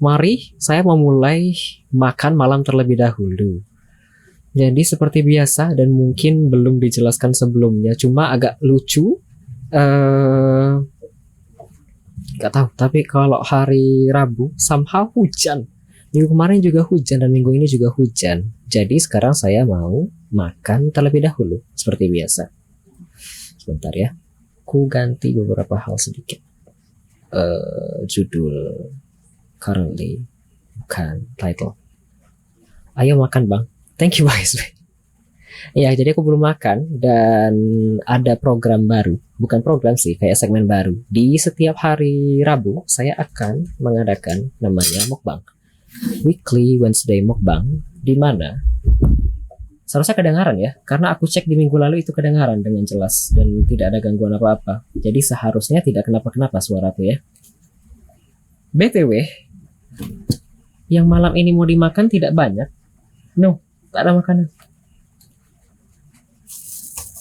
Mari saya memulai makan malam terlebih dahulu. Jadi seperti biasa dan mungkin belum dijelaskan sebelumnya, cuma agak lucu. Gak tahu. Tapi kalau hari Rabu somehow hujan. Minggu kemarin juga hujan dan minggu ini juga hujan. Jadi sekarang saya mau makan terlebih dahulu seperti biasa. Sebentar ya. Ku ganti beberapa hal sedikit. Judul currently bukan title. Ayo makan bang. Thank you guys. Ya, jadi aku belum makan dan ada program baru. Bukan program sih, kayak segmen baru. Di setiap hari Rabu saya akan mengadakan namanya mukbang. Weekly Wednesday mukbang, di mana seharusnya kedengaran ya, karena aku cek di minggu lalu itu kedengaran dengan jelas dan tidak ada gangguan apa-apa. Jadi seharusnya tidak kenapa-kenapa suara tuh ya. BTW, yang malam ini mau dimakan tidak banyak. No, tak ada makanan.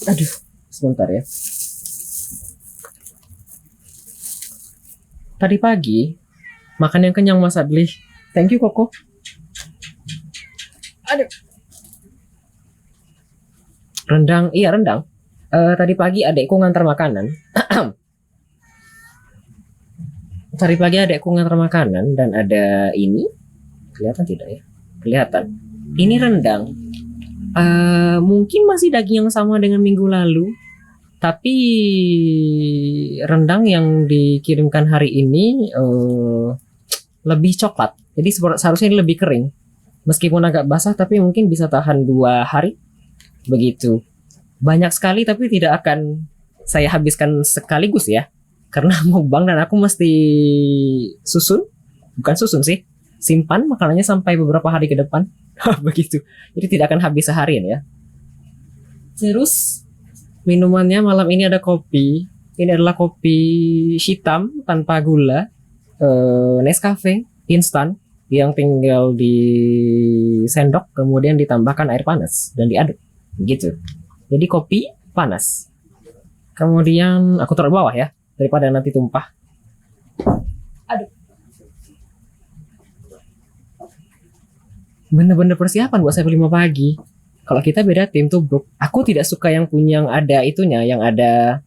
Aduh, sebentar ya. Tadi pagi makan yang kenyang Mas Adli. Thank you Koko. Aduh. Rendang, iya rendang. Tadi pagi adekku ngantar makanan. Tadi pagi adekku ngantar makanan dan ada ini. Kelihatan tidak ya? Kelihatan. Ini rendang. Mungkin masih daging yang sama dengan minggu lalu, tapi rendang yang dikirimkan hari ini lebih coklat. Jadi seharusnya ini lebih kering. Meskipun agak basah, tapi mungkin bisa tahan 2 hari. Begitu. Banyak sekali, tapi tidak akan saya habiskan sekaligus ya. Karena mukbang dan aku mesti susun. Bukan susun sih. Simpan makanannya sampai beberapa hari ke depan. Begitu. Jadi tidak akan habis seharian ya. Terus minumannya malam ini ada kopi. Ini adalah kopi hitam tanpa gula, Nescafe instan yang tinggal di sendok kemudian ditambahkan air panas dan diaduk. Begitu. Jadi kopi panas. Kemudian aku taruh bawah ya daripada nanti tumpah. Aduh. Bener-bener persiapan buat saya 5 pagi. Kalau kita beda tim tuh bro. Aku tidak suka yang punya yang ada itunya, yang ada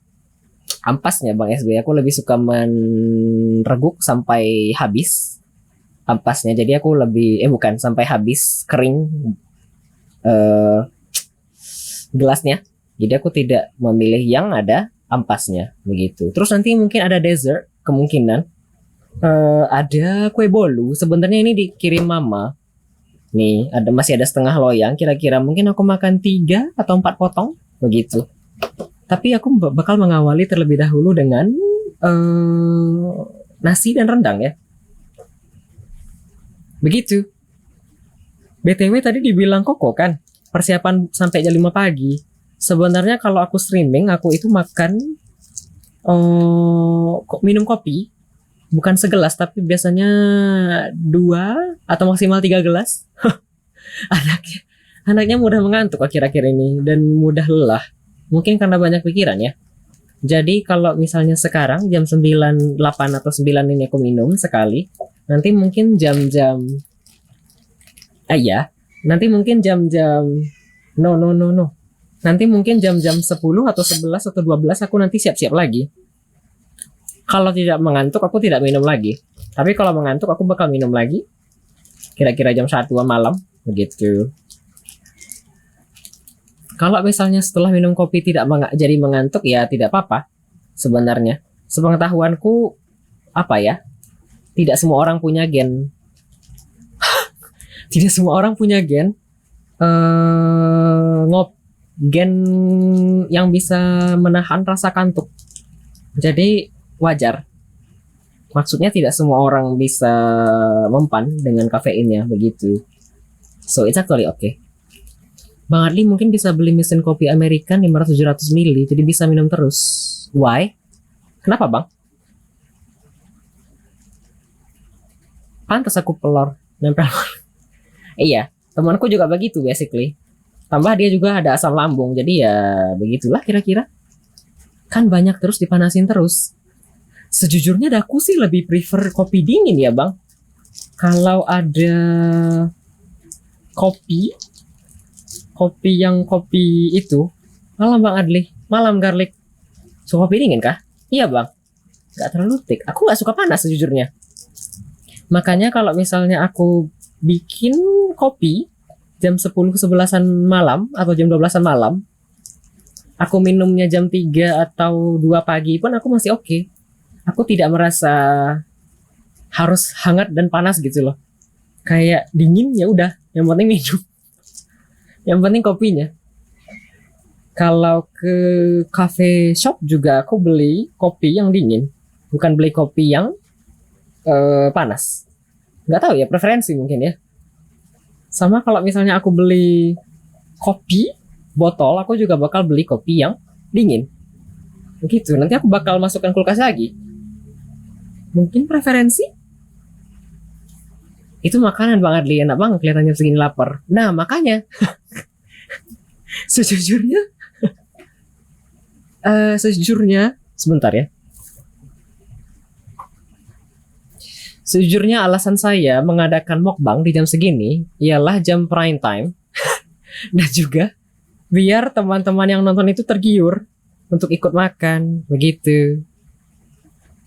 ampasnya Bang SB. Aku lebih suka mereguk sampai habis ampasnya. Jadi aku lebih bukan sampai habis kering gelasnya. Jadi aku tidak memilih yang ada ampasnya begitu. Terus nanti mungkin ada dessert kemungkinan. Ada kue bolu. Sebenarnya ini dikirim mama. Nih, masih ada setengah loyang. Kira-kira mungkin aku makan 3 atau 4 potong begitu. Tapi aku bakal mengawali terlebih dahulu dengan nasi dan rendang ya. Begitu. BTW tadi dibilang Koko kan persiapan sampai jam 5 pagi. Sebenarnya kalau aku streaming aku itu makan minum kopi. Bukan segelas, tapi biasanya 2 atau maksimal 3 gelas. Anaknya mudah mengantuk akhir-akhir ini dan mudah lelah. Mungkin karena banyak pikiran ya. Jadi kalau misalnya sekarang jam 9, 8 atau 9 ini aku minum sekali. Nanti mungkin jam-jam nanti mungkin jam-jam no. Nanti mungkin jam-jam 10 atau 11 atau 12 aku nanti siap-siap lagi. Kalau tidak mengantuk aku tidak minum lagi. Tapi kalau mengantuk aku bakal minum lagi. Kira-kira jam 1 malam begitu. Kalau misalnya setelah minum kopi tidak jadi mengantuk ya tidak apa-apa. Sebenarnya sepengetahuanku tidak semua orang punya gen. Tidak semua orang punya gen gen yang bisa menahan rasa kantuk. Jadi wajar. Maksudnya tidak semua orang bisa mempan dengan kafeinnya begitu. So it's actually okay. Bang Adli mungkin bisa beli mesin kopi American 500-700 ml jadi bisa minum terus. Why? Kenapa bang? Pantas aku pelor nempel. Iya, temanku juga begitu basically. Tambah dia juga ada asam lambung. Jadi ya begitulah kira-kira. Kan banyak terus dipanasin terus. Sejujurnya aku sih lebih prefer kopi dingin ya bang. Kalau ada kopi, kopi itu, malam Bang Adli, malam garlic. Suka kopi dingin kah? Iya Bang, nggak terlalu thick. Aku nggak suka panas sejujurnya. Makanya kalau misalnya aku bikin kopi jam 10 11-an malam atau jam 12-an malam, aku minumnya jam 3 atau 2 pagi pun aku masih oke. Aku tidak merasa harus hangat dan panas gitu loh. Kayak dingin ya udah, yang penting minum. Yang penting kopinya. Kalau ke cafe shop juga aku beli kopi yang dingin, bukan beli kopi yang panas. Nggak tahu ya, preferensi mungkin ya. Sama kalau misalnya aku beli kopi botol, aku juga bakal beli kopi yang dingin. Begitu. Nanti aku bakal masukkan kulkas lagi. Mungkin preferensi. Itu makanan Bang Adli, enak banget kelihatannya segini lapar. Nah, makanya sejujurnya sejujurnya sebentar ya. Sejujurnya alasan saya mengadakan mukbang di jam segini ialah jam prime time dan juga biar teman-teman yang nonton itu tergiur untuk ikut makan begitu.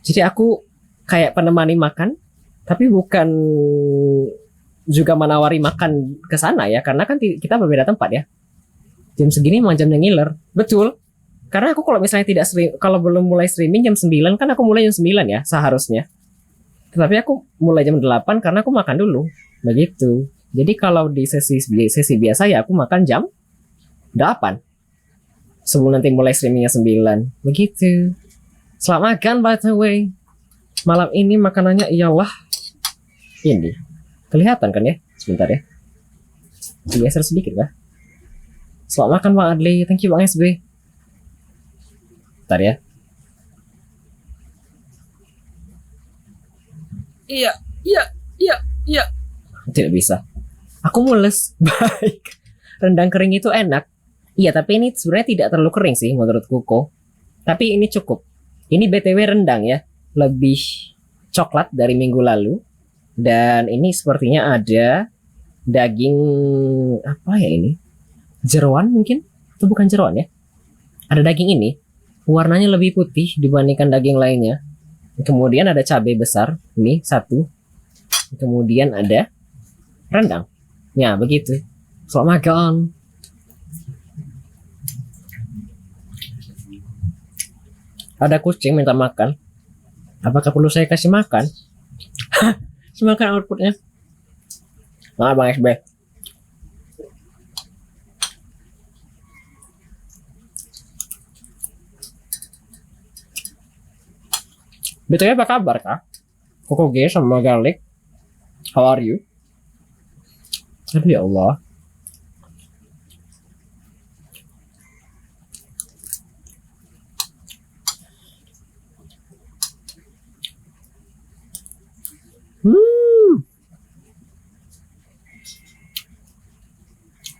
Jadi aku kayak penemani makan, tapi bukan juga menawari makan ke sana ya, karena kan kita berbeda tempat ya. Jam segini memang jamnya ngiler. Betul. Karena aku kalau misalnya tidak kalau belum mulai streaming jam 9 kan aku mulai jam 9 ya seharusnya. Tetapi aku mulai jam 8 karena aku makan dulu. Begitu. Jadi kalau di sesi biasa ya aku makan jam 8. Sebelum nanti mulai streamingnya 9. Begitu. Selamat makan by the way. Malam ini makanannya ialah ini. Kelihatan kan ya? Sebentar ya. Digeser sedikit lah. Selamat makan Bang Adli. Thank you Bang SB. Bentar ya. Iya, iya, iya, iya. Tidak bisa. Aku mules. Baik. Rendang kering itu enak. Iya, tapi ini sebenarnya tidak terlalu kering sih menurut Kuko. Tapi ini cukup. Ini BTW rendang ya. Lebih coklat dari minggu lalu. Dan ini sepertinya ada daging apa ya ini? Jeroan mungkin? Itu bukan jeroan ya. Ada daging ini. Warnanya lebih putih dibandingkan daging lainnya. Kemudian ada cabai besar, ini satu. Kemudian ada rendang. Ya, begitu. Selamat makan. Ada kucing minta makan. Apakah perlu saya kasih makan? Semakan outputnya. Nah, Bang SB. BTW apa kabar kak? Koko G sama Garlic. How are you? Aduh ya Allah.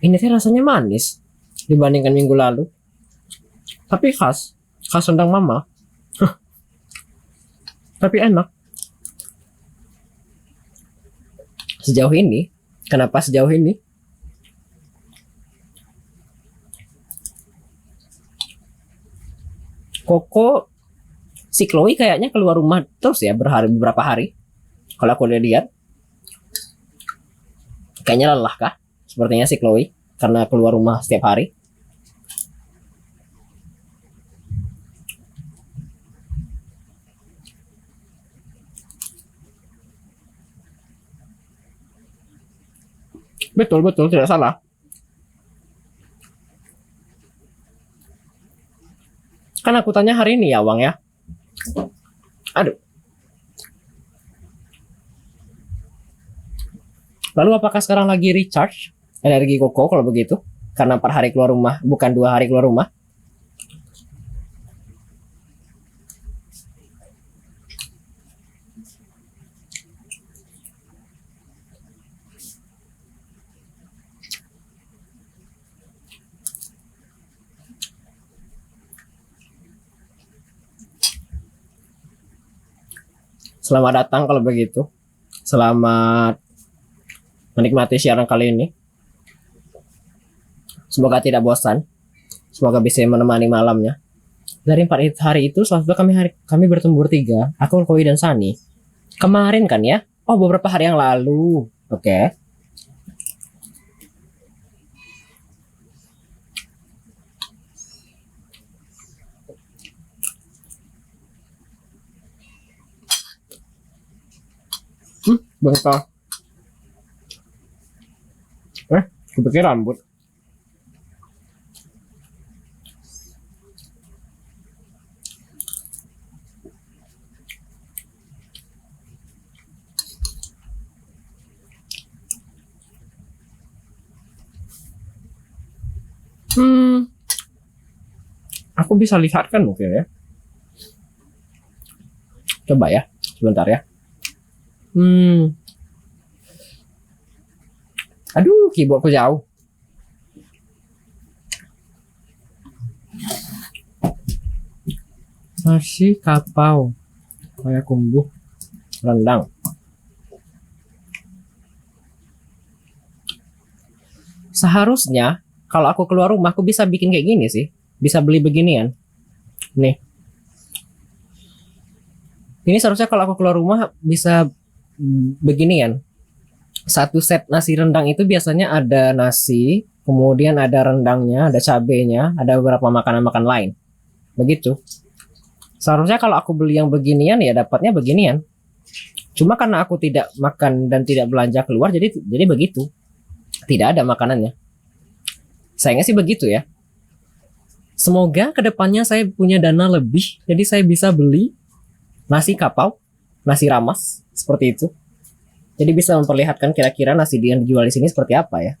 Ini sih rasanya manis dibandingkan minggu lalu. Tapi khas rendang mama. Tapi enak. Sejauh ini, kenapa sejauh ini? Koko si Chloe kayaknya keluar rumah terus ya beberapa hari. Kalau aku lihat, kayaknya lelah kah? Sepertinya si Chloe karena keluar rumah setiap hari. Betul, tidak salah. Kan aku tanya hari ini ya, Wang ya. Aduh. Lalu apakah sekarang lagi recharge energi Koko kalau begitu? Karena 4 hari keluar rumah, bukan 2 hari keluar rumah. Selamat datang kalau begitu. Selamat menikmati siaran kali ini. Semoga tidak bosan. Semoga bisa menemani malamnya. Dari 4 hari itu, salah satu kami bertemu bertiga. Aku, Koi, dan Sani. Kemarin kan ya? Oh, beberapa hari yang lalu. Oke. Bengkak. Aku pikir rambut. Aku bisa lihat kan mungkin ya. Coba ya, sebentar ya. Aduh, keyboardku jauh. Nasi kapau, kayak kumbuh, rendang. Seharusnya kalau aku keluar rumah aku bisa bikin kayak gini sih. Bisa beli beginian. Nih. Ini seharusnya kalau aku keluar rumah bisa beginian. Satu set nasi rendang itu biasanya ada nasi, kemudian ada rendangnya, ada cabenya, ada beberapa makanan-makanan lain. Begitu. Seharusnya kalau aku beli yang beginian ya dapatnya beginian. Cuma karena aku tidak makan dan tidak belanja keluar jadi begitu. Tidak ada makanannya. Sayangnya sih begitu ya. Semoga kedepannya saya punya dana lebih, jadi saya bisa beli nasi kapau, nasi ramas, seperti itu. Jadi bisa memperlihatkan kira-kira nasi yang dijual di sini seperti apa ya.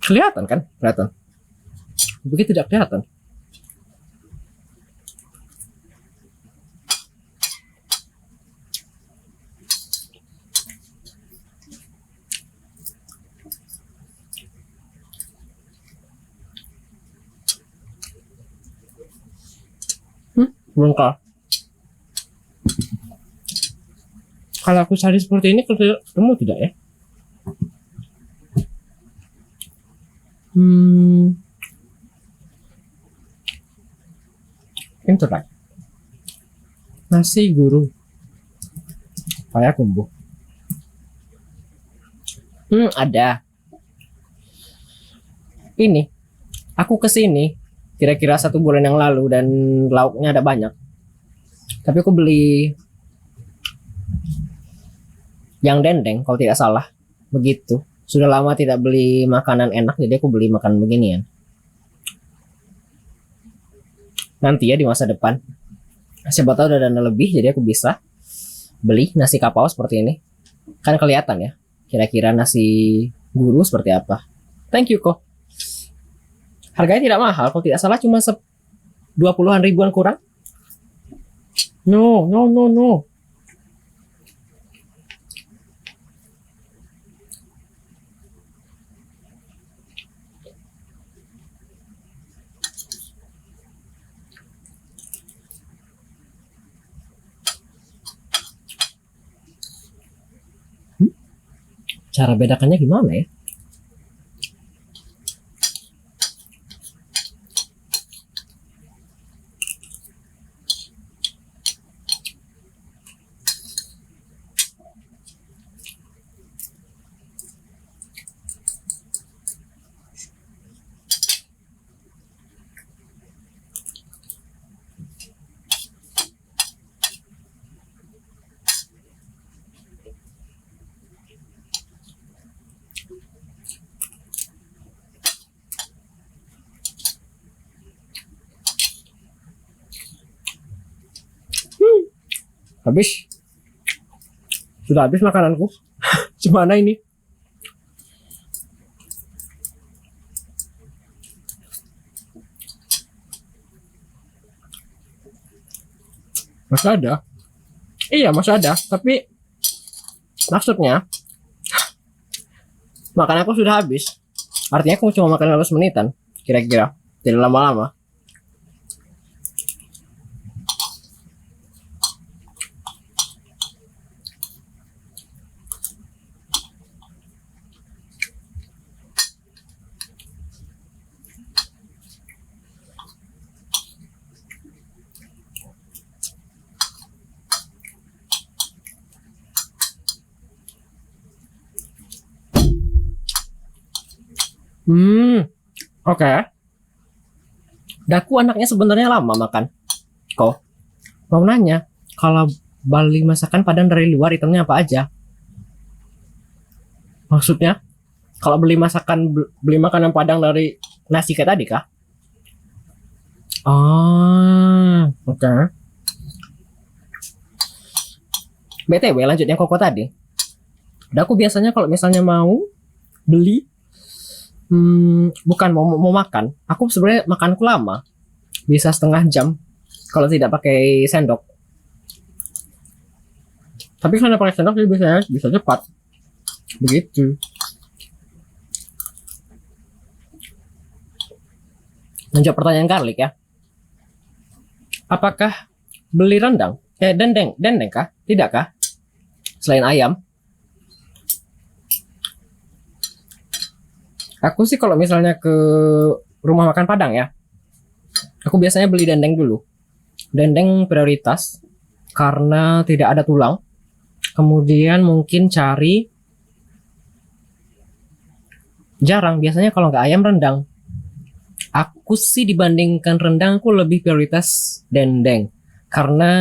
Kelihatan kan? Kelihatan. Begitu tidak kelihatan. Bengkak. Kalau aku cari seperti ini ketemu tidak ya? Itu right. Nasi guru kayak kumbuh. Ada. Ini aku kesini kira-kira 1 bulan yang lalu dan lauknya ada banyak. Tapi aku beli yang dendeng kalau tidak salah. Begitu. Sudah lama tidak beli makanan enak jadi aku beli makanan beginian. Nanti ya di masa depan. Siapa tahu ada dana lebih jadi aku bisa beli nasi kapau seperti ini. Kan kelihatan ya. Kira-kira nasi guru seperti apa. Thank you kok. Harganya tidak mahal, kalau tidak salah cuma 20-an ribuan kurang. No. Cara bedakannya gimana ya? Habis, sudah habis makananku. Gimana ini? Masih ada? Iya, masih ada. Tapi maksudnya makan aku sudah habis. Artinya aku cuma makan 15 menitan. Kira-kira. Tidak lama-lama. Oke. Daku anaknya sebenarnya lama makan. Kok? Mau nanya, kalau beli masakan Padang dari luar itemnya apa aja? Maksudnya, kalau beli makanan Padang dari nasi kayak tadi kah? Oke. BTW lanjut yang koko tadi. Daku biasanya kalau misalnya mau beli bukan mau makan. Aku sebenarnya makanku lama. Bisa setengah jam kalau tidak pakai sendok. Tapi kalau pakai sendok jadi bisa cepat. Begitu. Lanjut pertanyaan Garlic ya. Apakah beli rendang? Dendeng kah? Tidak kah? Selain ayam. Aku sih kalau misalnya ke rumah makan Padang ya, aku biasanya beli dendeng dulu. Dendeng prioritas karena tidak ada tulang. Kemudian mungkin cari jarang biasanya kalau nggak ayam rendang. Aku sih dibandingkan rendang aku lebih prioritas dendeng karena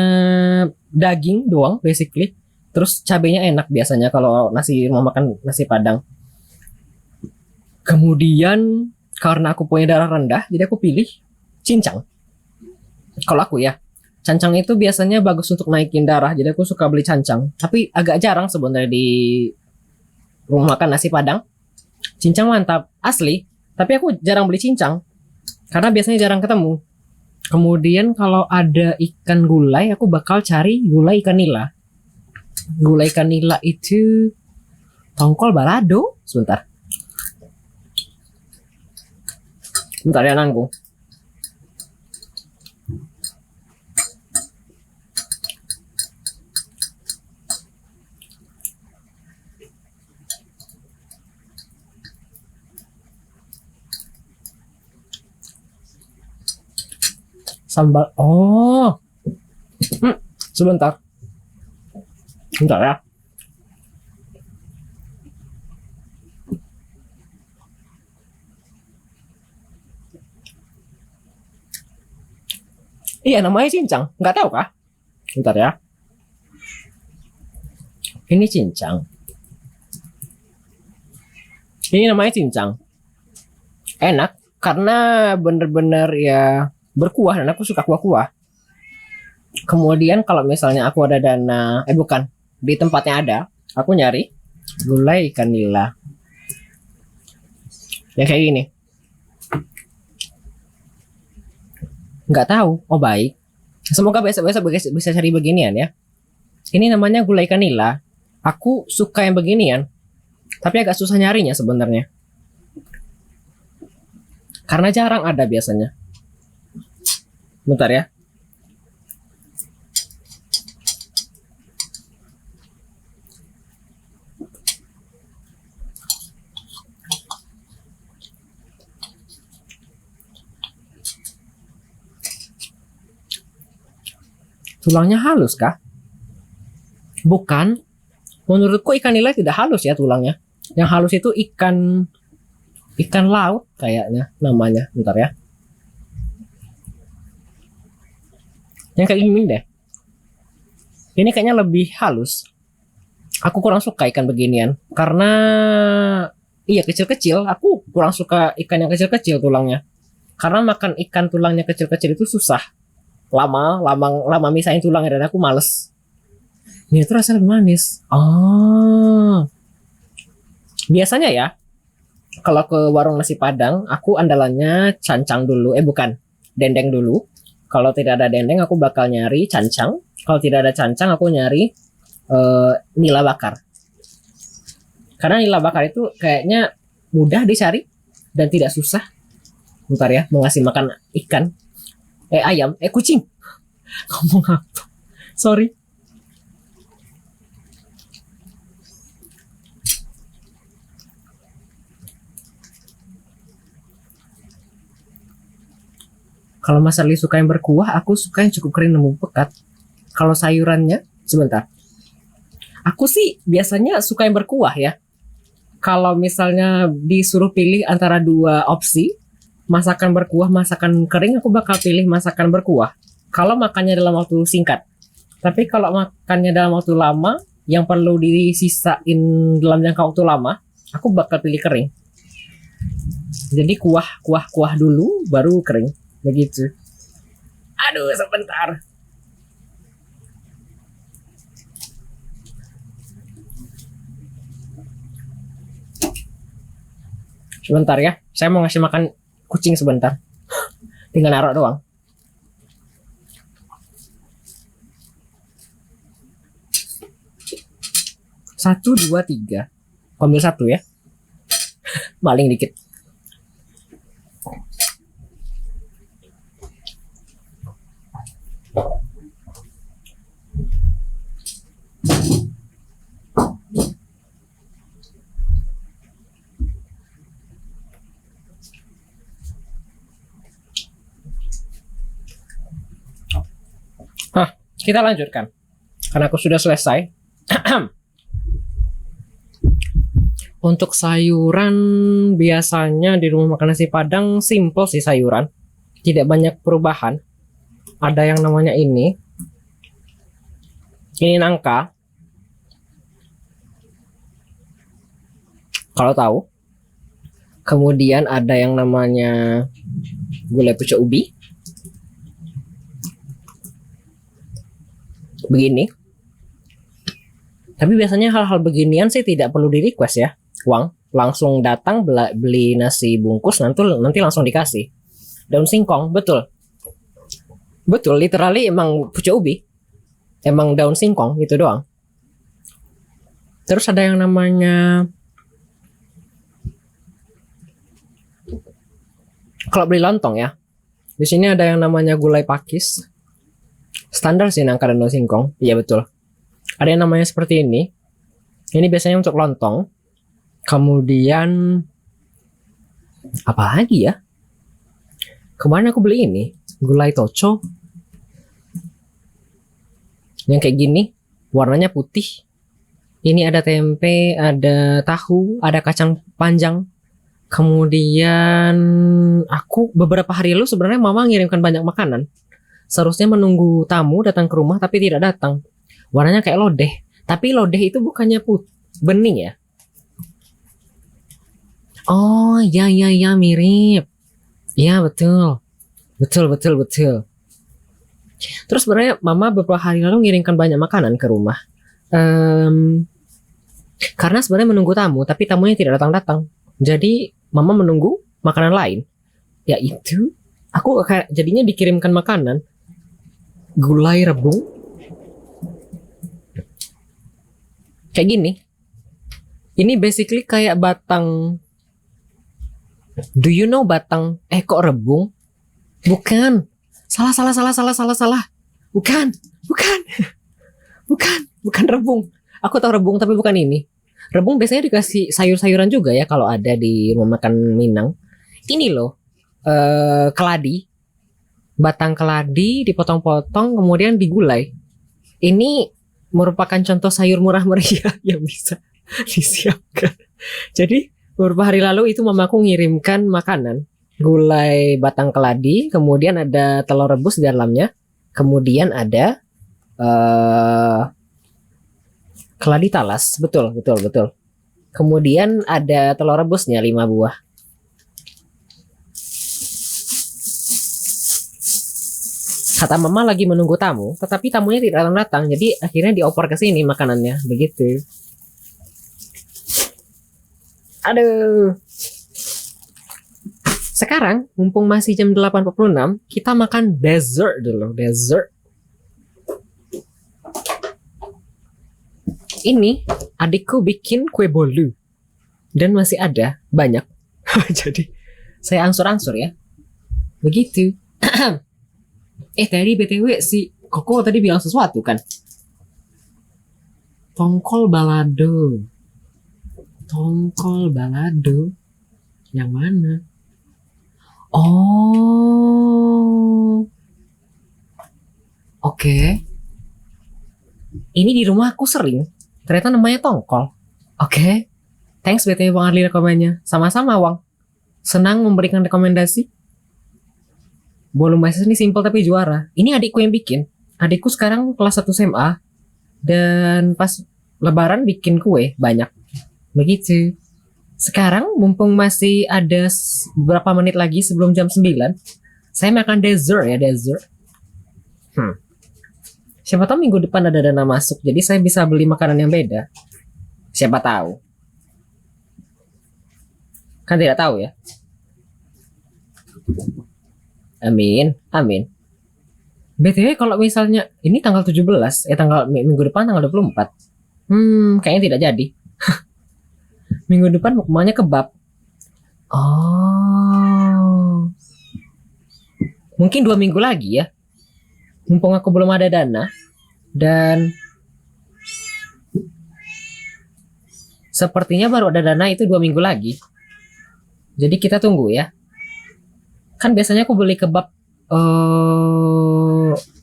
daging doang basically. Terus cabenya enak biasanya kalau mau makan nasi Padang. Kemudian karena aku punya darah rendah, jadi aku pilih cincang. Kalau aku ya, cancang itu biasanya bagus untuk naikin darah, jadi aku suka beli cancang. Tapi agak jarang sebenarnya di rumah makan nasi Padang. Cincang mantap, asli. Tapi aku jarang beli cincang, karena biasanya jarang ketemu. Kemudian kalau ada ikan gulai, aku bakal cari gulai ikan nila. Gulai ikan nila itu tongkol balado. Bentar ya nanggung. Sambal. Oh. Sebentar. Bentar ya. Iya namanya cincang, nggak tahu kah? Bentar ya. Ini cincang. Ini namanya cincang. Enak karena bener-bener ya berkuah dan aku suka kuah-kuah. Kemudian kalau misalnya aku ada dana, bukan di tempatnya ada, aku nyari gulai ikan nila. Ya kayak gini. Nggak tahu. Oh baik. Semoga besok-besok bisa cari beginian ya. Ini namanya gulai ikan nila. Aku suka yang beginian. Tapi agak susah nyarinya sebenarnya. Karena jarang ada biasanya. Bentar ya. Tulangnya halus kah? Bukan. Menurutku ikan nila tidak halus ya tulangnya. Yang halus itu ikan laut kayaknya namanya. Bentar ya. Yang kayak gini deh. Ini kayaknya lebih halus. Aku kurang suka ikan beginian karena iya kecil-kecil. Aku kurang suka ikan yang kecil-kecil tulangnya. Karena makan ikan tulangnya kecil-kecil itu susah. Lama misahin tulangnya dan aku males. Mie itu rasanya lebih manis. Oh, biasanya ya, kalau ke warung nasi Padang, aku andalannya cancang dulu. Bukan, dendeng dulu. Kalau tidak ada dendeng, aku bakal nyari cancang. Kalau tidak ada cancang, aku nyari nila bakar. Karena nila bakar itu kayaknya mudah dicari dan tidak susah. Bentar ya, mau ngasih makan ikan. Ayam. Kucing. Ngomong apa? Sorry. Kalau Mas Arli suka yang berkuah, aku suka yang cukup kering nemu pekat. Kalau sayurannya, sebentar. Aku sih biasanya suka yang berkuah ya. Kalau misalnya disuruh pilih antara dua opsi, masakan berkuah, masakan kering, aku bakal pilih masakan berkuah. Kalau makannya dalam waktu singkat. Tapi kalau makannya dalam waktu lama, yang perlu disisain dalam jangka waktu lama, aku bakal pilih kering. Jadi kuah dulu, baru kering. Begitu. Aduh, sebentar. Sebentar ya. Saya mau ngasih makan kucing sebentar. Tinggal naruh doang. Satu, dua, tiga. Ambil satu ya. Maling dikit. Kita lanjutkan. Karena aku sudah selesai. Untuk sayuran biasanya di rumah makan nasi Padang simple sih sayuran. Tidak banyak perubahan. Ada yang namanya ini. Ini nangka. Kalau tahu. Kemudian ada yang namanya gulai pucuk ubi. Begini. Tapi biasanya hal-hal beginian sih tidak perlu di request ya. Uang langsung datang beli nasi bungkus nanti langsung dikasih. Daun singkong, betul. Betul, literally emang pucuk ubi. Emang daun singkong gitu doang. Terus ada yang namanya kalau beli lontong ya. Di sini ada yang namanya gulai pakis. Standar sih nangka dan daun singkong. Iya betul. Ada yang namanya seperti ini. Ini biasanya untuk lontong. Kemudian apa lagi ya? Kemarin aku beli ini, gulai toco. Yang kayak gini, warnanya putih. Ini ada tempe, ada tahu, ada kacang panjang. Kemudian aku beberapa hari lalu sebenarnya mama ngirimkan banyak makanan. Seharusnya menunggu tamu datang ke rumah tapi tidak datang. Warnanya kayak lodeh. Tapi lodeh itu bukannya bening ya? Oh, ya mirip. Ya, betul. Betul. Terus sebenarnya mama beberapa hari lalu ngirimkan banyak makanan ke rumah. Karena sebenarnya menunggu tamu, tapi tamunya tidak datang-datang. Jadi mama menunggu makanan lain. Yaitu, aku jadinya dikirimkan makanan. Gulai rebung. Kayak gini. Ini basically kayak batang. Do you know batang? Kok rebung? Bukan. Salah. Bukan. Bukan rebung. Aku tahu rebung tapi bukan ini. Rebung biasanya dikasih sayur-sayuran juga ya kalau ada di rumah makan Minang. Ini loh. Keladi. Batang keladi dipotong-potong kemudian digulai. Ini merupakan contoh sayur murah meriah yang bisa disiapkan. Jadi beberapa hari lalu itu mamaku ngirimkan makanan. Gulai batang keladi, kemudian ada telur rebus di dalamnya, kemudian ada keladi talas, betul. Kemudian ada telur rebusnya 5 buah. Kata mama lagi menunggu tamu, tetapi tamunya tidak datang-datang. Jadi akhirnya dioper ke sini makanannya, begitu. Aduh. Sekarang mumpung masih jam 8.46, kita makan dessert dulu, dessert. Ini adikku bikin kue bolu dan masih ada banyak. Jadi saya angsur-angsur ya. Begitu. Tadi BTW si Koko tadi bilang sesuatu kan? Tongkol balado. Tongkol balado. Yang mana? Oh. Oke. Ini di rumah aku sering. Ternyata namanya tongkol. Oke. Thanks BTW Bang Arli rekomennya. Sama-sama Wang. Senang memberikan rekomendasi. Bolu meses ini simple tapi juara. Ini adikku yang bikin. Adikku sekarang kelas 1 SMA. Dan pas lebaran bikin kue banyak. Begitu. Sekarang mumpung masih ada beberapa menit lagi sebelum jam 9. Saya makan dessert ya, dessert. Siapa tahu minggu depan ada dana masuk. Jadi saya bisa beli makanan yang beda. Siapa tahu. Kan tidak tahu ya. Amin, amin. BTW kalau misalnya ini tanggal 17, tanggal minggu depan tanggal 24. Kayaknya tidak jadi. Minggu depan maunya kebab. Oh. Mungkin 2 minggu lagi ya. Mumpung aku belum ada dana dan sepertinya baru ada dana itu 2 minggu lagi. Jadi kita tunggu ya. Kan biasanya aku beli kebab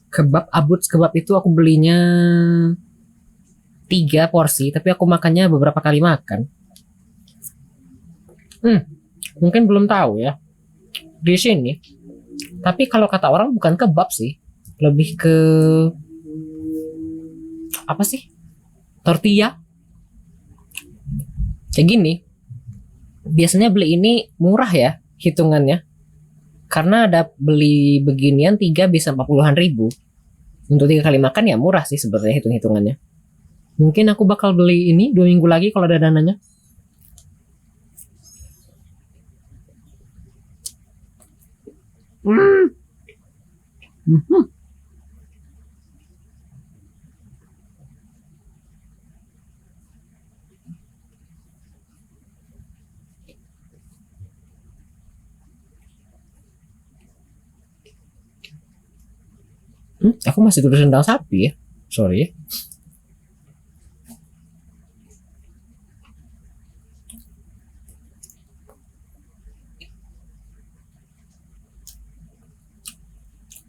kebab abut kebab itu aku belinya 3 porsi, tapi aku makannya beberapa kali makan. Mungkin belum tahu ya di sini. Tapi kalau kata orang bukan kebab sih, lebih ke apa sih? Tortilla. Kayak gini. Biasanya beli ini murah ya hitungannya. Karena ada beli beginian 3 bisa 40-an ribu. Untuk 3 kali makan ya murah sih sebenarnya hitung-hitungannya. Mungkin aku bakal beli ini 2 minggu lagi kalau ada dananya. Aku masih tulis tentang sapi ya. Sorry.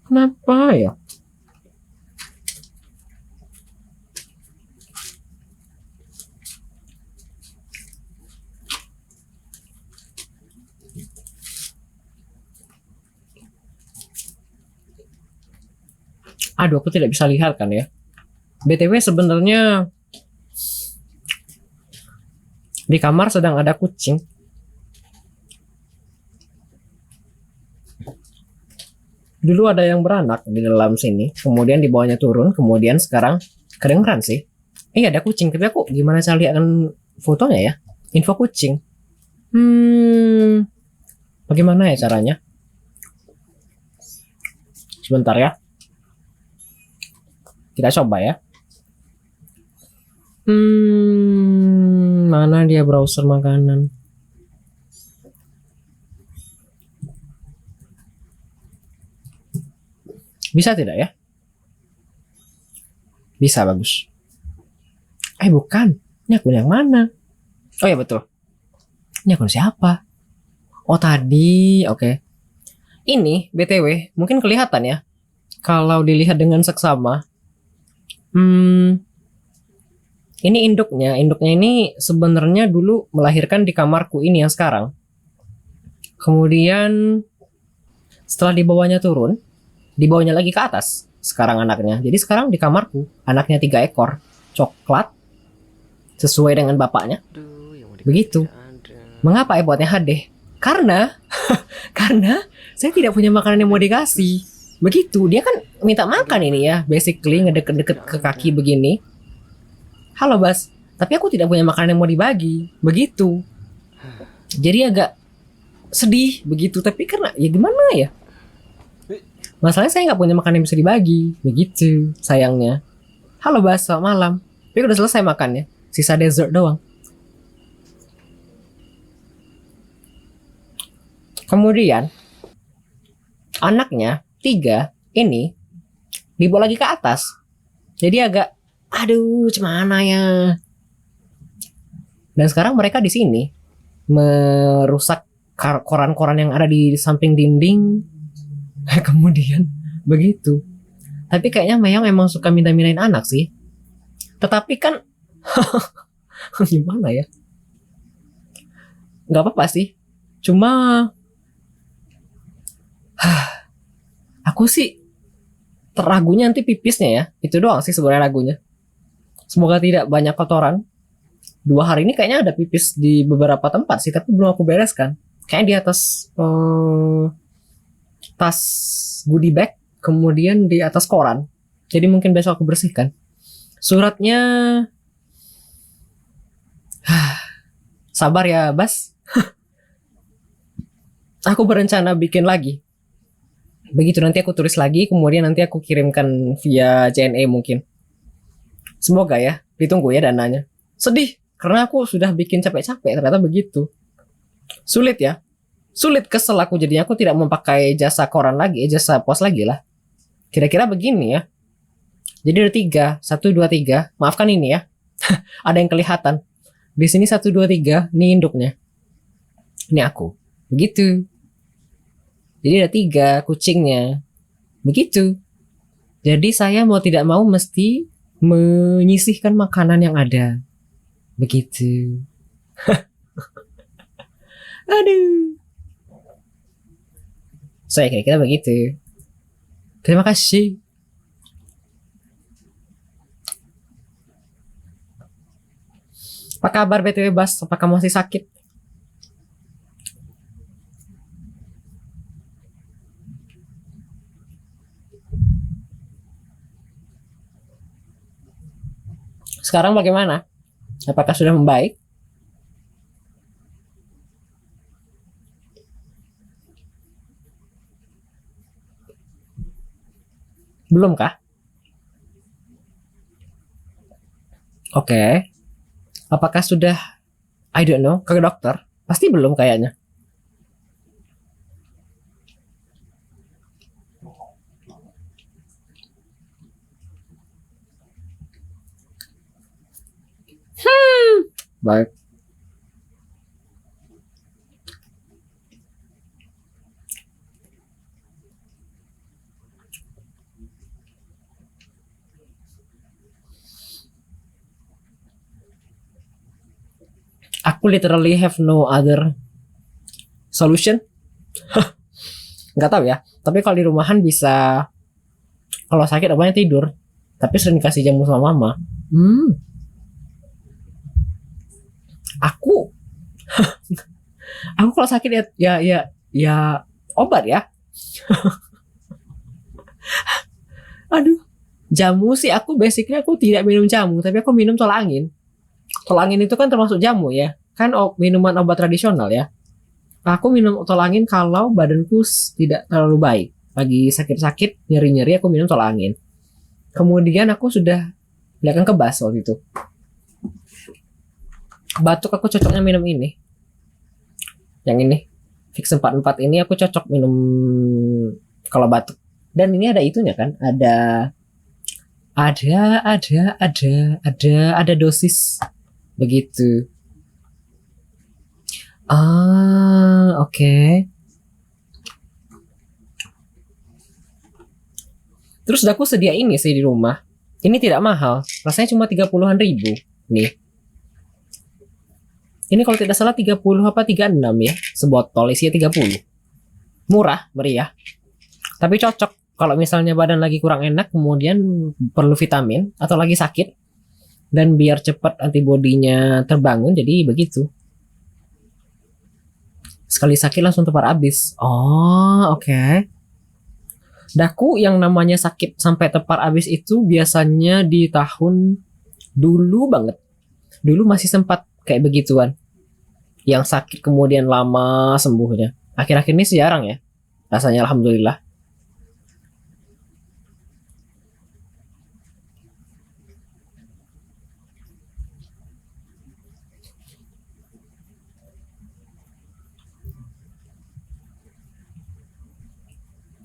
Kenapa ya? Aduh, aku tidak bisa lihat kan ya. BTW sebenarnya di kamar sedang ada kucing. Dulu ada yang beranak di dalam sini, kemudian dibawanya turun, kemudian sekarang kedengeran sih. Iya ada kucing, tapi aku gimana cara lihat fotonya ya? Info kucing. Bagaimana ya caranya? Sebentar ya. Kita coba ya. Mana dia browser makanan? Bisa tidak ya? Bisa, bagus. Bukan. Ini akun yang mana? Oh ya betul. Ini akun siapa? Oh tadi, oke. Ini BTW mungkin kelihatan ya. Kalau dilihat dengan seksama. Ini induknya. Induknya ini sebenarnya dulu melahirkan di kamarku ini yang sekarang. Kemudian setelah dibawanya turun, dibawanya lagi ke atas. Sekarang anaknya. Jadi sekarang di kamarku anaknya 3 ekor coklat sesuai dengan bapaknya. Begitu. Mengapa buatnya HD? Karena karena saya tidak punya makanan yang mau dikasih. Begitu, dia kan minta makan ini ya, basically ngedeket-deket ke kaki begini. Halo Bas, tapi aku tidak punya makanan yang mau dibagi. Begitu. Jadi agak sedih begitu, tapi karena ya gimana ya? Masalahnya saya nggak punya makanan yang bisa dibagi. Begitu, sayangnya. Halo Bas, selamat malam. Tapi udah selesai makannya, sisa dessert doang. Kemudian anaknya tiga ini dibawa lagi ke atas. Jadi agak, aduh, cemana ya. Dan sekarang mereka di sini merusak koran-koran yang ada di samping dinding. Kemudian begitu. Tapi kayaknya Meyong emang suka minta-mintain anak sih. Tetapi kan gimana ya? Nggak apa-apa sih. Cuma aku sih ragunya nanti pipisnya ya. Itu doang sih sebenarnya ragunya. Semoga tidak banyak kotoran. 2 hari ini kayaknya ada pipis di beberapa tempat sih, tapi belum aku bereskan. Kayaknya di atas tas goodie bag, kemudian di atas koran. Jadi mungkin besok aku bersihkan. Suratnya, sabar ya Bas. Aku berencana bikin lagi. Begitu nanti aku tulis lagi, kemudian nanti aku kirimkan via JNE mungkin. Semoga ya, ditunggu ya dananya. Sedih, karena aku sudah bikin capek-capek, ternyata begitu. Sulit ya. Sulit, kesel aku jadinya, aku tidak memakai jasa koran lagi, jasa pos lagi lah. Kira-kira begini ya. Jadi ada 3, 1, 2, 3. Maafkan ini ya. Ada yang kelihatan. Di sini 1, 2, 3, ini induknya. Ini aku. Begitu. Jadi ada 3 kucingnya. Begitu. Jadi saya mau tidak mau mesti menyisihkan makanan yang ada. Begitu. Aduh. Saya kira-kira begitu. Terima kasih. Apa kabar BTW Bas? Apakah masih sakit? Sekarang bagaimana? Apakah sudah membaik? Belum kah? Oke. Apakah sudah, I don't know, ke dokter? Pasti belum kayaknya. Baik. Aku literally have no other solution. Nggak tahu ya. Tapi kalau di rumahan bisa, kalau sakit apanya tidur. Tapi sering dikasih jamu sama mama. Aku, aku kalau sakit ya obat ya. Aduh, jamu sih aku basically aku tidak minum jamu, tapi aku minum tolak angin. Tolak angin itu kan termasuk jamu ya, kan minuman obat tradisional ya. Aku minum tolak angin kalau badanku tidak terlalu baik. Lagi sakit-sakit, nyeri-nyeri aku minum tolak angin. Kemudian aku sudah lihat kebas waktu itu. Batuk aku cocoknya minum ini. Yang ini. Fix 44 ini aku cocok minum kalau batuk. Dan ini ada itunya kan, ada dosis begitu. Oke. Terus aku sedia ini sih di rumah. Ini tidak mahal, rasanya cuma 30-an ribu. Nih. Ini kalau tidak salah 30 apa 36 ya, sebotol isinya 30. Murah, meriah. Tapi cocok kalau misalnya badan lagi kurang enak, kemudian perlu vitamin atau lagi sakit, dan biar cepat antibodinya terbangun, jadi begitu. Sekali sakit langsung tepar habis. Oh, oke. Daku yang namanya sakit sampai tepar abis itu biasanya di tahun dulu banget. Dulu masih sempat kayak begituan. Yang sakit kemudian lama sembuhnya. Akhir-akhir ini sih jarang ya. Rasanya alhamdulillah.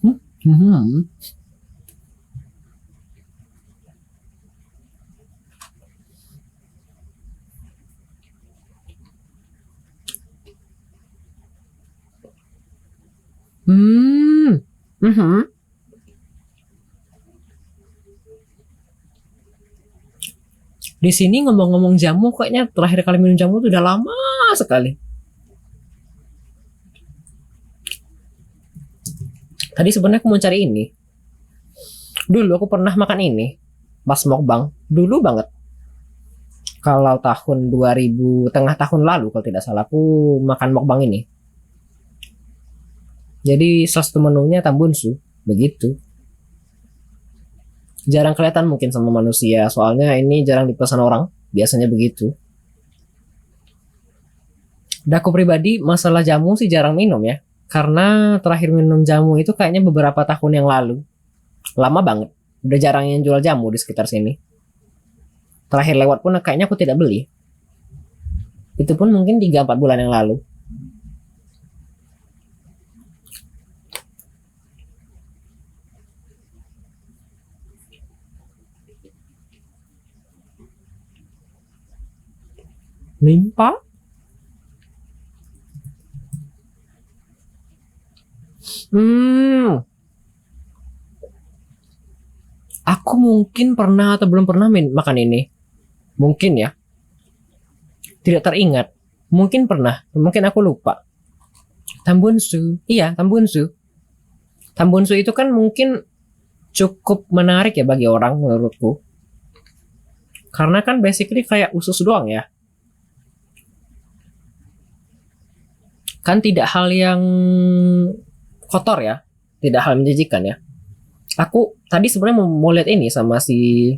Hmm. Hmm. Hmm. Mhm. Di sini ngomong-ngomong jamu, kayaknya terakhir kali minum jamu tuh udah lama sekali. Tadi sebenarnya aku mau cari ini. Dulu aku pernah makan ini pas mukbang. Dulu banget. Kalau tahun 2000 tengah tahun lalu kalau tidak salah aku makan mukbang ini. Jadi salah satu menunya tambunsu. Begitu. Jarang kelihatan mungkin sama manusia. Soalnya ini jarang dipesan orang. Biasanya begitu. Dan aku pribadi masalah jamu sih jarang minum ya. Karena terakhir minum jamu itu kayaknya beberapa tahun yang lalu. Lama banget. Udah jarang yang jual jamu di sekitar sini. Terakhir lewat pun kayaknya aku tidak beli. Itu pun mungkin 3-4 bulan yang lalu. Limpa? Hmm, aku mungkin pernah atau belum pernah makan ini. Mungkin ya, tidak teringat. Mungkin pernah, mungkin aku lupa. Tambunsu, iya tambunsu. Tambunsu itu kan mungkin cukup menarik ya bagi orang menurutku. Karena kan basically kayak usus doang ya. Kan tidak hal yang kotor ya, tidak hal menjijikan ya. Aku tadi sebenarnya mau lihat ini sama si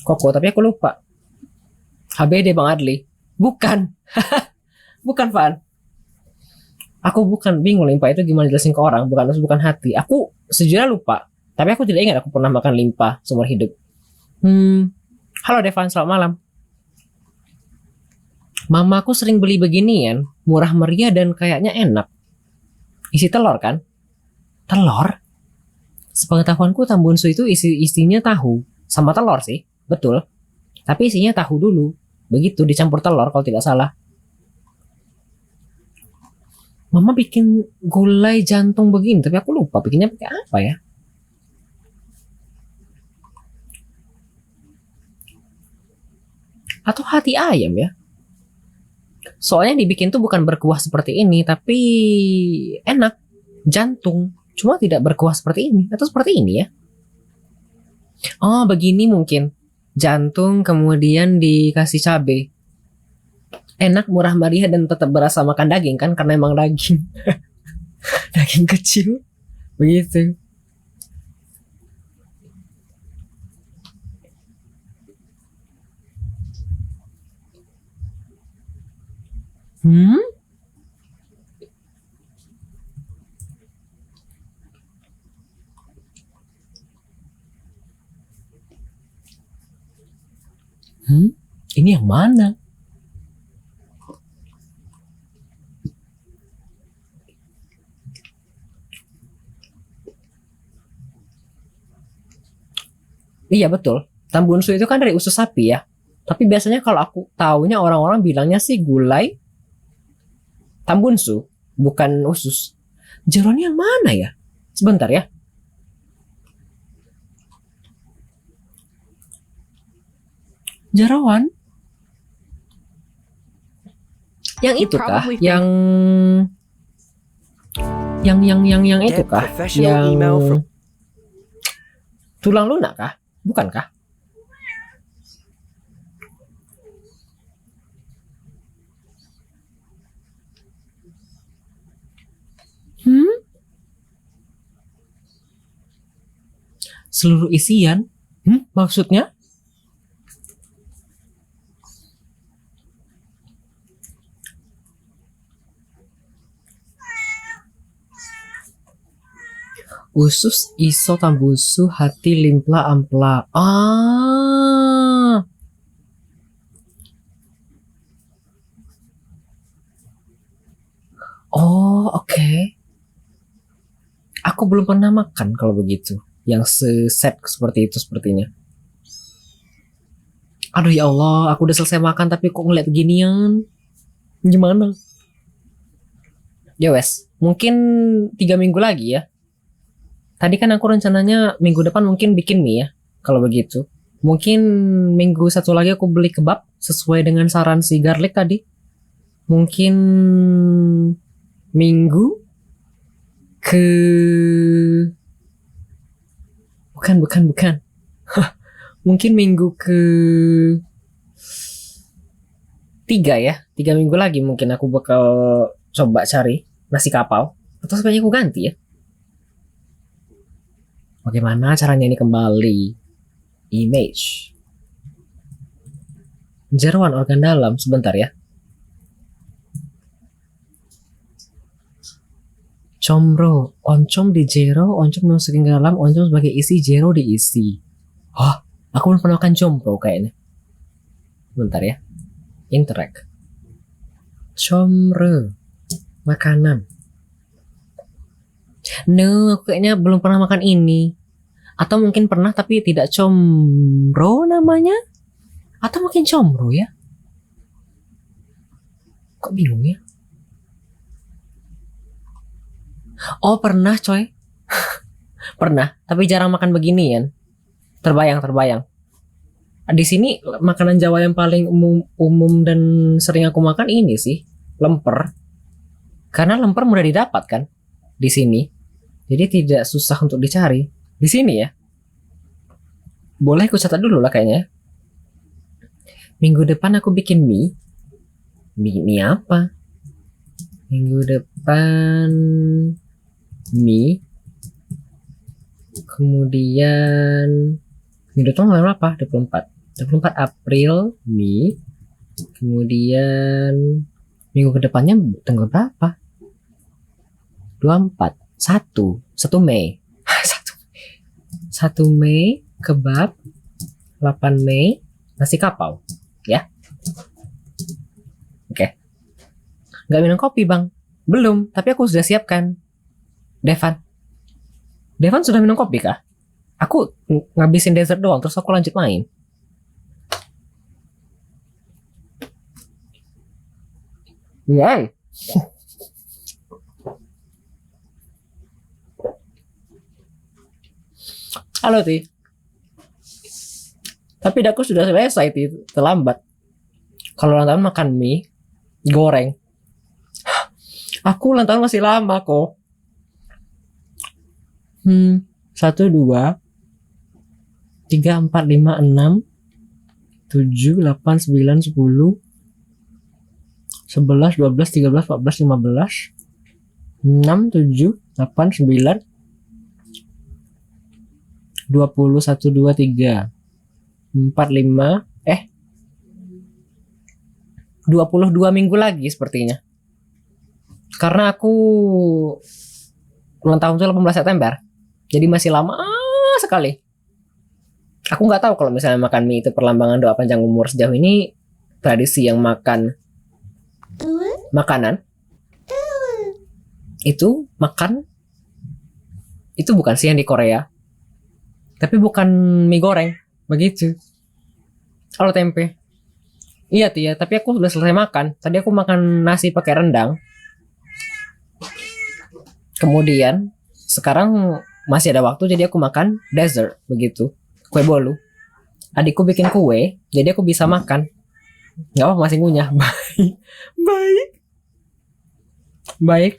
Koko, tapi aku lupa. HBD Bang Adli. Bukan, bukan Fan. Aku bukan bingung limpa itu gimana jelasin ke orang, bukan hati. Aku sejujurnya lupa, tapi aku tidak ingat aku pernah makan limpa seumur hidup. Halo Devan, selamat malam. Mamaku sering beli beginian, murah meriah dan kayaknya enak. Isi telur kan? Telur? Sepengetahuanku tambunsu itu isinya tahu sama telur sih, betul. Tapi isinya tahu dulu, begitu dicampur telur kalau tidak salah. Mama bikin gulai jantung begini, tapi aku lupa bikinnya pakai apa ya? Atau hati ayam ya? Soalnya dibikin tuh bukan berkuah seperti ini, tapi enak, jantung. Cuma tidak berkuah seperti ini, atau seperti ini ya? Oh, begini mungkin. Jantung kemudian dikasih cabai. Enak, murah meriah dan tetap berasa makan daging kan karena emang daging. Daging kecil. Begitu. Hmm? Hmm? Ini yang mana? Iya betul. Tambunsu itu kan dari usus sapi ya. Tapi biasanya kalau aku taunya orang-orang bilangnya sih gulai tambunsu, bukan usus. Jeronnya yang mana ya? Sebentar ya. Jerawan? Yang He itu kah? probably Yang itu Get kah? professional Yang email from tulang lunak kah? Bukankah? Hmm? Seluruh isian? Maksudnya? Usus iso tambusu hati limpla ampla. Oh, oke. Aku belum pernah makan kalau begitu. Yang seset seperti itu sepertinya. Aduh ya Allah, aku udah selesai makan tapi kok ngeliat ginian. Gimana? Ya wes, mungkin 3 minggu lagi ya. Tadi kan aku rencananya minggu depan mungkin bikin mie ya. Kalau begitu. Mungkin minggu satu lagi aku beli kebab sesuai dengan saran si Garlic tadi. Mungkin minggu ke bukan. Mungkin minggu ke 3 ya. 3 minggu lagi mungkin aku bakal coba cari nasi kapau. Atau sebenarnya aku ganti ya. Bagaimana caranya ini kembali? Image. Jeroan organ dalam. Sebentar ya. Comro. Oncom di jero. Oncom masukin ke dalam. Oncom sebagai isi. Jero diisi. Hah? Aku belum pernah makan comro kayaknya. Bentar ya. Interact. Comro. Makanan. No, aku kayaknya belum pernah makan ini. Atau mungkin pernah tapi tidak comro namanya? Atau mungkin comro ya? Kok bingung ya? Oh pernah coy. Pernah, tapi jarang makan beginian. Terbayang. Di sini makanan Jawa yang paling umum dan sering aku makan ini sih, lemper. Karena lemper mudah didapat kan di sini. Jadi tidak susah untuk dicari. Di sini ya. Boleh aku catat dulu lah kayaknya. Minggu depan aku bikin mie. Mie apa? Minggu depan mie. Kemudian minggu depan tanggal berapa? 24 April mie. Kemudian minggu kedepannya tanggal berapa? 24 1 Mei 1 Mei kebab, 8 Mei nasi kapau ya. Oke. Nggak minum kopi bang? Belum, tapi aku sudah siapkan. Devan sudah minum kopi kah? Aku ngabisin dessert doang terus aku lanjut main. Yay. Halo Ti. Tapi aku sudah selesai Ti, terlambat. Kalau ulang tahun makan mie goreng. Aku ulang tahun masih lama kok. 1 2 3 4 5 6 7 8 9 10 11 12 13 14 15 6 7 8 9 20 1 2 3 4 5 22 minggu lagi sepertinya. Karena aku ulang tahun itu 18 September. Jadi masih lama sekali. Aku nggak tahu kalau misalnya makan mie itu perlambangan doa panjang umur. Sejauh ini tradisi yang makan makanan itu itu bukan sih yang di Korea. Tapi bukan mie goreng. Begitu. Kalau tempe. Iya Tia, tapi aku sudah selesai makan. Tadi aku makan nasi pakai rendang. Kemudian sekarang masih ada waktu jadi aku makan dessert begitu. Kue bolu. Adikku bikin kue, jadi aku bisa makan. Nggak apa masih ngunyah. Baik.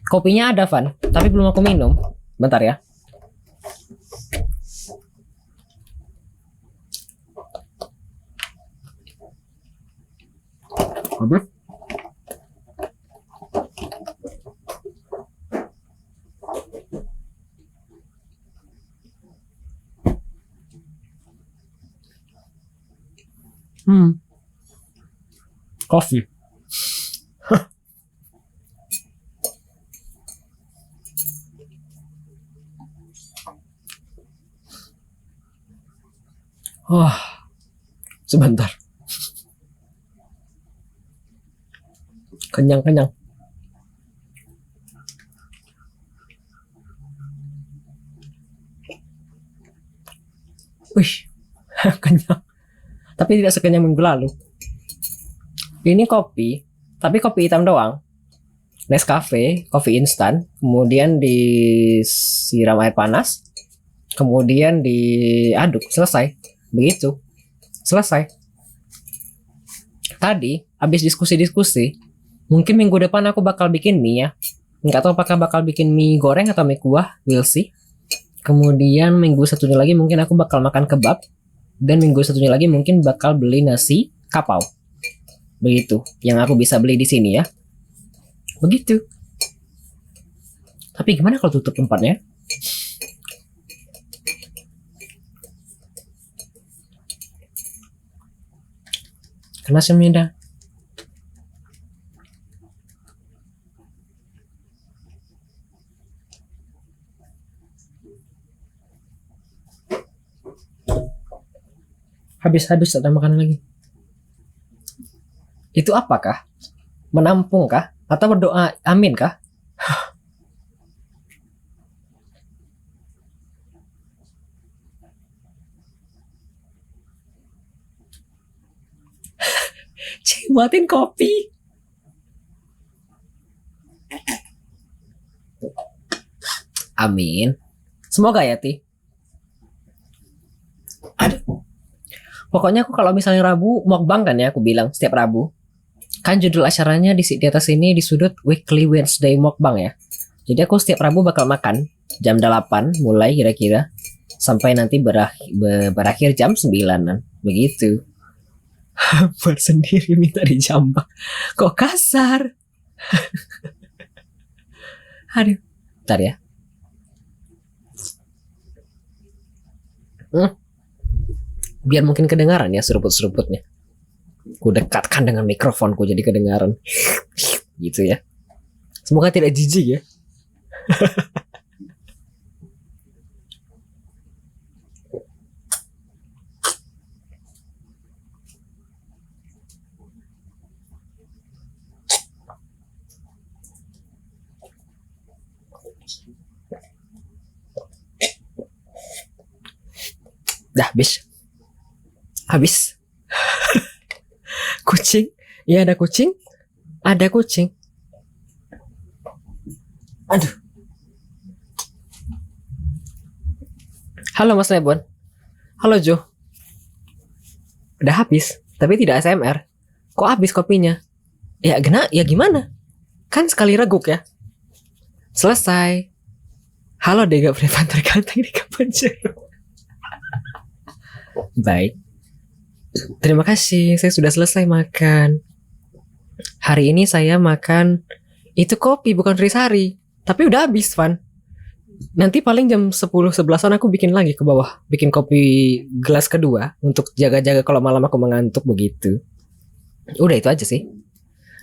Kopinya ada Van, tapi belum aku minum. Bentar ya. Habis. Coffee. Wah, sebentar. Kenyang. Wih, kenyang. Tapi tidak sekenyang minggu lalu. Ini kopi, tapi kopi hitam doang. Nescafe, kopi instan, kemudian disiram air panas, kemudian diaduk, selesai. Begitu, selesai. Tadi, habis diskusi-diskusi, mungkin minggu depan aku bakal bikin mie ya. Nggak tahu apakah bakal bikin mie goreng atau mie kuah, we'll see. Kemudian minggu satunya lagi mungkin aku bakal makan kebab. Dan minggu satunya lagi mungkin bakal beli nasi kapau. Begitu, yang aku bisa beli di sini ya. Begitu. Tapi gimana kalau tutup tempatnya? Kena semida. Habis ada makanan lagi. Itu apakah? Menampung kah? Atau berdoa amin kah? Cik, buatin kopi. Amin. Semoga ya, Ti. Aduh. Pokoknya aku kalau misalnya Rabu mukbang kan ya, aku bilang setiap Rabu. Kan judul acaranya di atas ini di sudut Weekly Wednesday mukbang ya. Jadi aku setiap Rabu bakal makan jam 8 mulai kira-kira sampai nanti berakhir jam 9-an. Begitu. Buat sendiri minta dijambak. Kok kasar? Aduh. Bentar ya. Biar mungkin kedengaran ya seruput-seruputnya. Ku dekatkan dengan mikrofonku jadi kedengaran. Gitu ya. Semoga tidak jijik ya. Dah habis. Kucing, ya ada kucing, Aduh. Halo Mas Lebon. Halo Jo. Udah habis, tapi tidak ASMR. Kok habis kopinya? Ya gimana? Kan sekali reguk ya. Selesai. Halo Dega Prevan terganteng di kapan jeruk. Baik. Terima kasih, saya sudah selesai makan. Hari ini saya makan itu kopi bukan Trisari, tapi udah habis, Van. Nanti paling jam 10-11an aku bikin lagi ke bawah, bikin kopi gelas kedua untuk jaga-jaga kalau malam aku mengantuk begitu. Udah itu aja sih.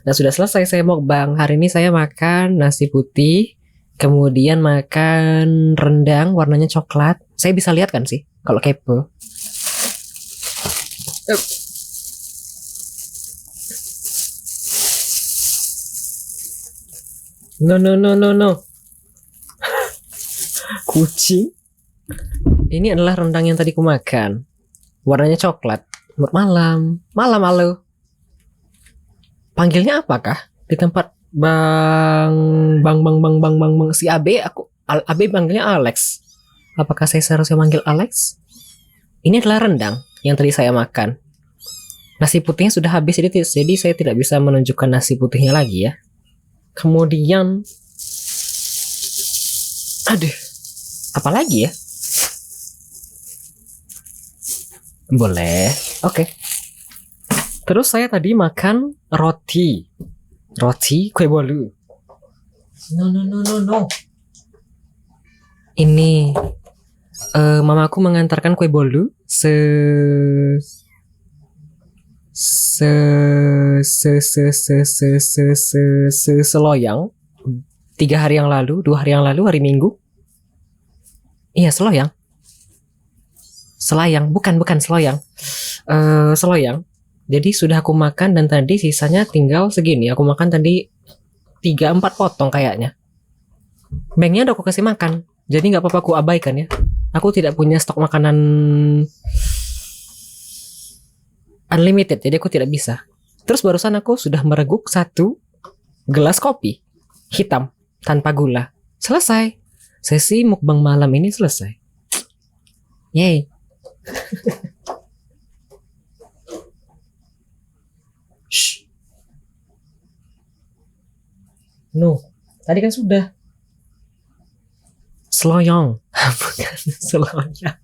Nah, sudah selesai saya mukbang. Hari ini saya makan nasi putih, kemudian makan rendang warnanya coklat. Saya bisa lihat kan sih kalau kepo. No. Kucing. Ini adalah rendang yang tadi ku makan. Warnanya coklat. Malam halo. Panggilnya apakah? Di tempat bang si Abe Abe panggilnya Alex. Apakah saya seharusnya manggil Alex? Ini adalah rendang yang tadi saya makan. Nasi putihnya sudah habis jadi saya tidak bisa menunjukkan nasi putihnya lagi ya. Kemudian apa lagi ya? Boleh. Oke. Terus saya tadi makan roti kue bolu. No. Ini mamaku mengantarkan kue bolu se seloyang 3 hari yang lalu, 2 hari yang lalu, hari Minggu. Iya, seloyang. Selayang, bukan seloyang. Seloyang. Jadi sudah aku makan dan tadi sisanya tinggal segini. Aku makan tadi 3-4 potong kayaknya. Banknya udah aku kasih makan. Jadi nggak apa-apa aku abaikan ya. Aku tidak punya stok makanan unlimited, jadi aku tidak bisa. Terus barusan aku sudah mereguk 1 gelas kopi hitam tanpa gula. Selesai. Sesi mukbang malam ini selesai. Yay. Shh. No, tadi kan sudah. Seloyong. Bukan seloyang.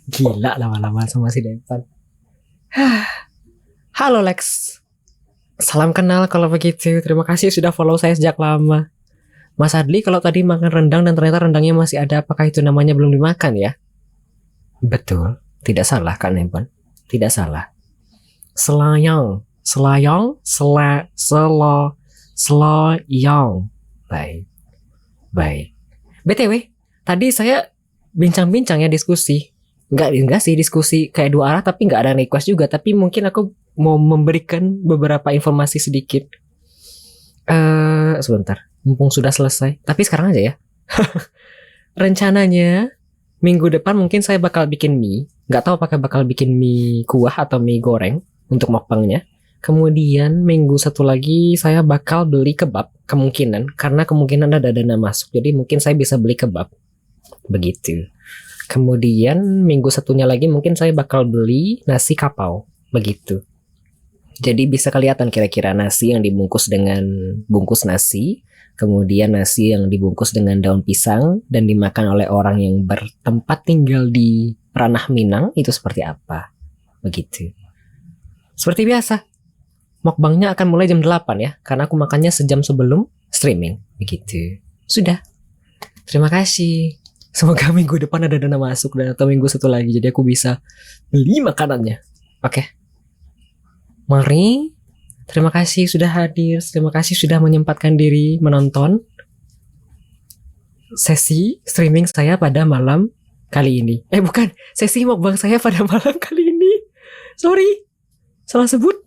Gila lama-lama sama si Depan. Halo Lex. Salam kenal kalau begitu. Terima kasih sudah follow saya sejak lama. Mas Adli, kalau tadi makan rendang dan ternyata rendangnya masih ada, apakah itu namanya belum dimakan ya? Betul. Tidak salah Kak Nepon. Tidak salah. Selayang. Selayang. Seloyang. Baik. BTW, tadi saya bincang-bincang ya diskusi. Enggak sih diskusi kayak 2 arah tapi enggak ada request juga. Tapi mungkin aku mau memberikan beberapa informasi sedikit. Sebentar. Mumpung sudah selesai. Tapi sekarang aja ya. Rencananya minggu depan mungkin saya bakal bikin mie. Nggak tahu apakah bakal bikin mie kuah atau mie goreng untuk mukbangnya. Kemudian minggu satu lagi saya bakal beli kebab kemungkinan. Karena kemungkinan ada dana masuk. Jadi mungkin saya bisa beli kebab. Begitu. Kemudian minggu satunya lagi mungkin saya bakal beli nasi kapau. Begitu. Jadi bisa kelihatan kira-kira nasi yang dibungkus dengan bungkus nasi. Kemudian nasi yang dibungkus dengan daun pisang dan dimakan oleh orang yang bertempat tinggal di ranah Minang itu seperti apa. Begitu. Seperti biasa. Mukbangnya akan mulai jam 8 ya. Karena aku makannya sejam sebelum streaming. Begitu. Sudah. Terima kasih. Semoga minggu depan ada dana masuk dan atau minggu satu lagi. Jadi aku bisa beli makanannya. Oke. Mari. Terima kasih sudah hadir. Terima kasih sudah menyempatkan diri menonton sesi streaming saya pada malam kali ini. Bukan. Sesi mukbang saya pada malam kali ini. Sorry. Salah sebut.